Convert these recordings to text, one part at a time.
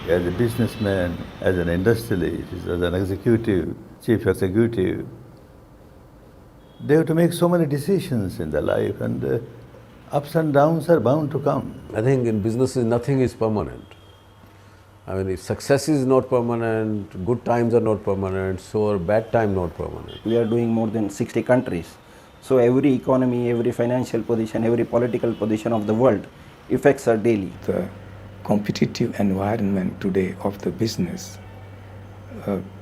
as a businessman, as an industrialist, as an executive, chief executive. They have to make so many decisions in their life, and ups and downs are bound to come. I think in businesses nothing is permanent. I mean, if success is not permanent, good times are not permanent, so are bad time not permanent. We are doing more than 60 countries. So every economy, every financial position, every political position of the world affects us daily. The competitive environment today of the business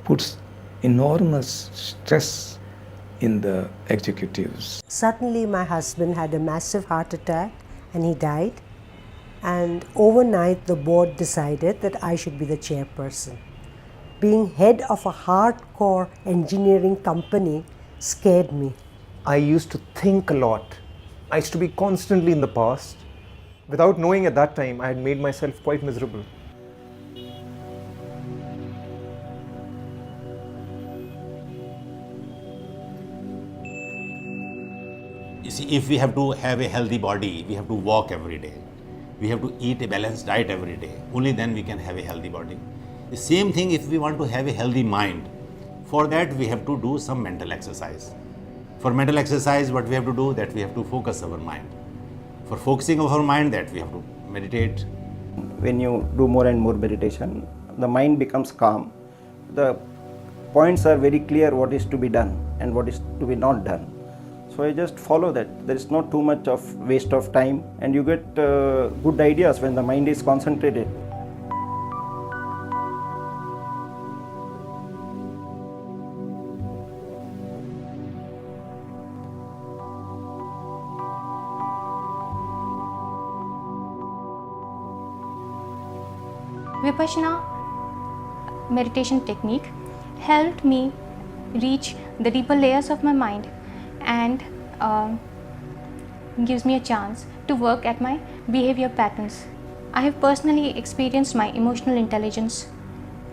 puts enormous stress in the executives. Suddenly my husband had a massive heart attack and he died. And overnight the board decided that I should be the chairperson. Being head of a hardcore engineering company scared me. I used to think a lot. I used to be constantly in the past. Without knowing at that time, I had made myself quite miserable. You see, if we have to have a healthy body, we have to walk every day. We have to eat a balanced diet every day. Only then we can have a healthy body. The same thing if we want to have a healthy mind. For that we have to do some mental exercise. For mental exercise, what we have to do, that we have to focus our mind. For focusing of our mind, that we have to meditate. When you do more and more meditation, the mind becomes calm. The points are very clear what is to be done and what is to be not done. So I just follow that. There is not too much of waste of time, and you get good ideas when the mind is concentrated. Vipassana meditation technique helped me reach the deeper layers of my mind and gives me a chance to work at my behavior patterns. I have personally experienced my emotional intelligence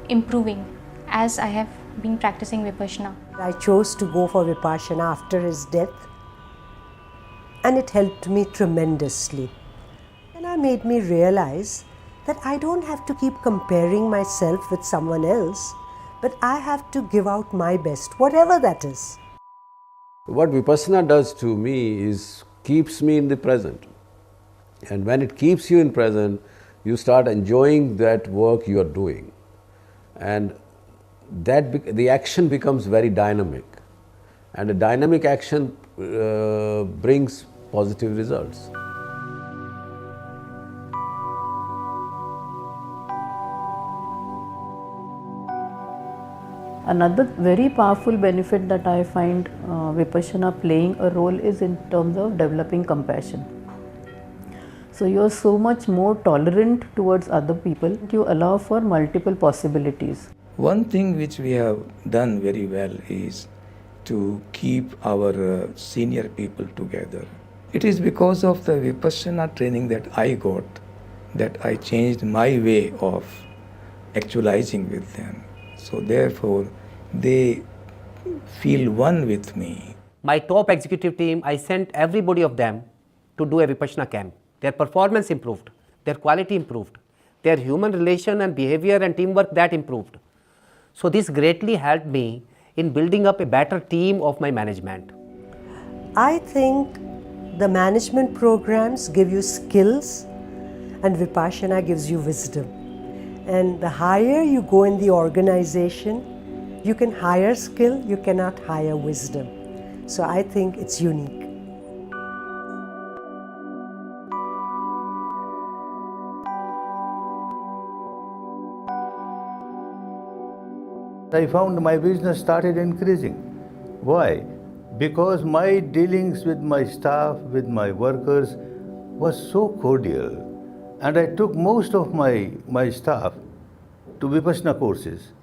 improving as I have been practicing Vipassana. I chose to go for Vipassana after his death, and it helped me tremendously. And it made me realize that I don't have to keep comparing myself with someone else, but I have to give out my best, whatever that is. What Vipassana does to me is keeps me in the present. And when it keeps you in present, you start enjoying that work you are doing. And that the action becomes very dynamic. And a dynamic action brings positive results. Another very powerful benefit that I find Vipassana playing a role is in terms of developing compassion. So you are so much more tolerant towards other people. You allow for multiple possibilities. One thing which we have done very well is to keep our senior people together. It is because of the Vipassana training that I got that I changed my way of actualizing with them. So therefore, they feel one with me. My top executive team, I sent everybody of them to do a Vipassana camp. Their performance improved, their quality improved, their human relation and behavior and teamwork, that improved. So this greatly helped me in building up a better team of my management. I think the management programs give you skills and Vipassana gives you wisdom. And the higher you go in the organization, you can hire skill, you cannot hire wisdom. So I think it's unique. I found my business started increasing. Why? Because my dealings with my staff, with my workers was so cordial, and I took most of my staff to Vipassana courses.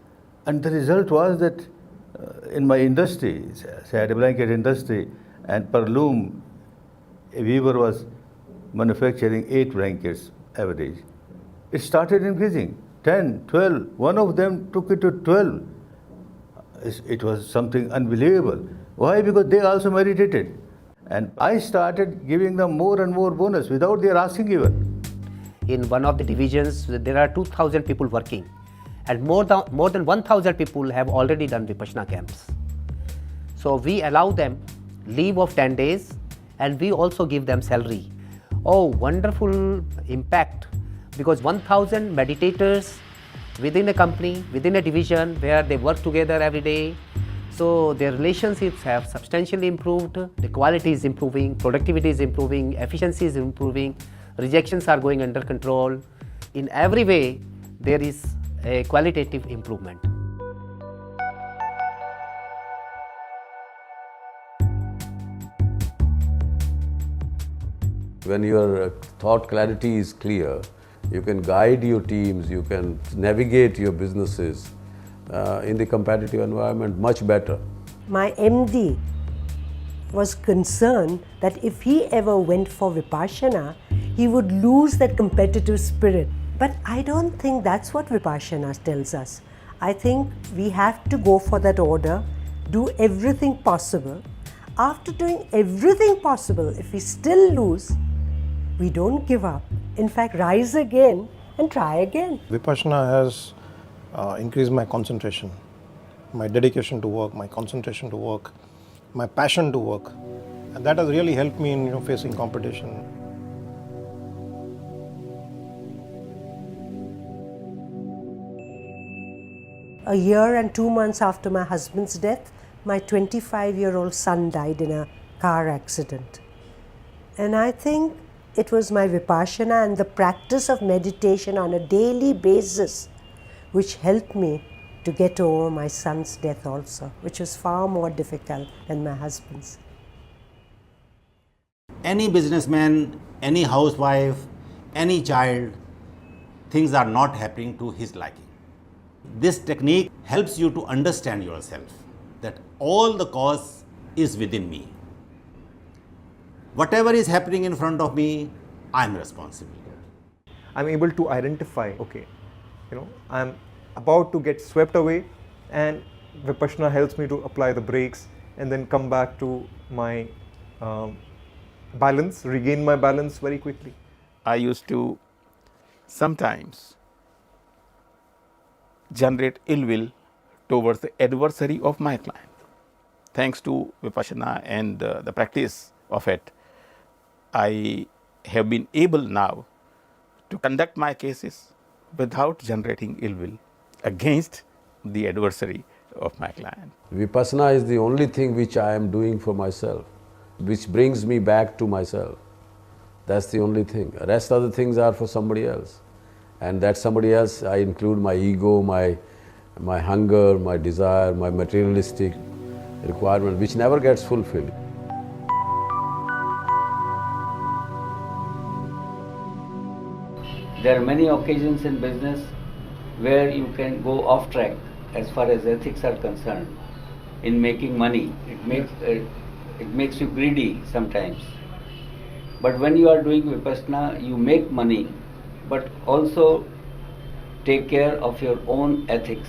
And the result was that in my industry, say I had a blanket industry, and per loom, a weaver was manufacturing 8 blankets average. It started increasing, 10, 12, one of them took it to 12. It was something unbelievable. Why? Because they also meditated. And I started giving them more and more bonus without their asking even. in one of the divisions, there are 2,000 people working, and more than 1,000 people have already done Vipassana camps. So we allow them leave of 10 days, and we also give them salary. Oh, wonderful impact, because 1,000 meditators within a company, within a division where they work together every day. So their relationships have substantially improved, the quality is improving, productivity is improving, efficiency is improving, rejections are going under control. In every way, there is a qualitative improvement. When your thought clarity is clear, you can guide your teams, you can navigate your businesses in the competitive environment much better. My MD was concerned that if he ever went for Vipassana, he would lose that competitive spirit. But I don't think that's what Vipassana tells us. I think we have to go for that order, do everything possible. After doing everything possible, if we still lose, we don't give up. In fact, rise again and try again. Vipassana has increased my concentration, my dedication to work, my concentration to work, my passion to work, and that has really helped me in facing competition. A year and 2 months after my husband's death, my 25-year-old son died in a car accident. And I think it was my Vipassana and the practice of meditation on a daily basis which helped me to get over my son's death also, which was far more difficult than my husband's. Any businessman, any housewife, any child, things are not happening to his liking. This technique helps you to understand yourself, that all the cause is within me. Whatever is happening in front of me, I am responsible. I'm able to identify, okay, I'm about to get swept away, and Vipassana helps me to apply the brakes and then come back to my balance, regain my balance very quickly. I used to sometimes generate ill will towards the adversary of my client. Thanks to Vipassana and the practice of it, I have been able now to conduct my cases without generating ill will against the adversary of my client. Vipassana is the only thing which I am doing for myself, which brings me back to myself. That's the only thing. The rest of the things are for somebody else. And that somebody else, I include my ego, my hunger, my desire, my materialistic requirement, which never gets fulfilled. There are many occasions in business where you can go off track as far as ethics are concerned in making money. It makes you greedy sometimes. But when you are doing Vipassana, you make money, but also take care of your own ethics.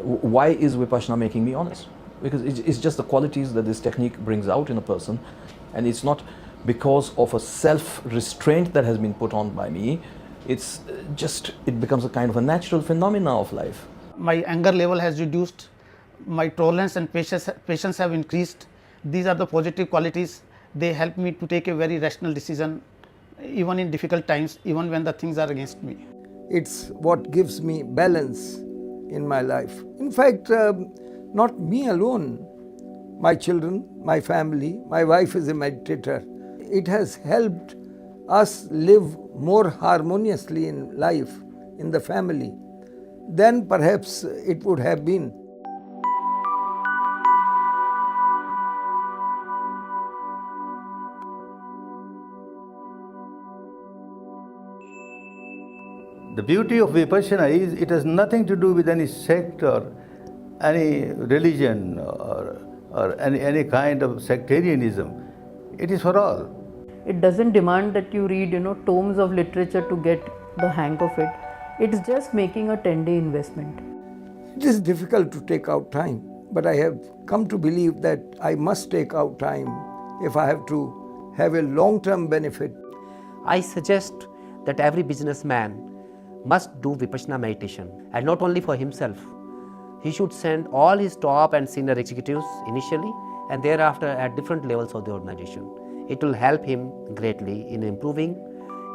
Why is Vipassana making me honest? Because it's just the qualities that this technique brings out in a person, and it's not because of a self-restraint that has been put on by me. It's just, it becomes a kind of a natural phenomena of life. My anger level has reduced, my tolerance and patience have increased. These are the positive qualities. They help me to take a very rational decision even in difficult times, even when the things are against me. It's what gives me balance in my life. In fact, not me alone, my children, my family, my wife is a meditator. It has helped us live more harmoniously in life, in the family, than perhaps it would have been. The beauty of Vipassana is it has nothing to do with any sect or any religion or any kind of sectarianism. It is for all. It doesn't demand that you read, tomes of literature to get the hang of it. It's just making a 10-day investment. It is difficult to take out time, but I have come to believe that I must take out time if I have to have a long-term benefit. I suggest that every businessman must do Vipassana meditation, and not only for himself. He should send all his top and senior executives initially and thereafter at different levels of the organization. It will help him greatly in improving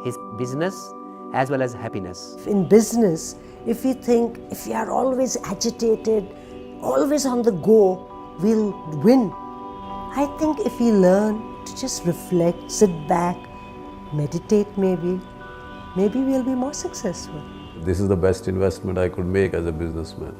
his business as well as happiness. In business, if we think if we are always agitated, always on the go, we'll win. I think if we learn to just reflect, sit back, meditate maybe we'll be more successful. This is the best investment I could make as a businessman.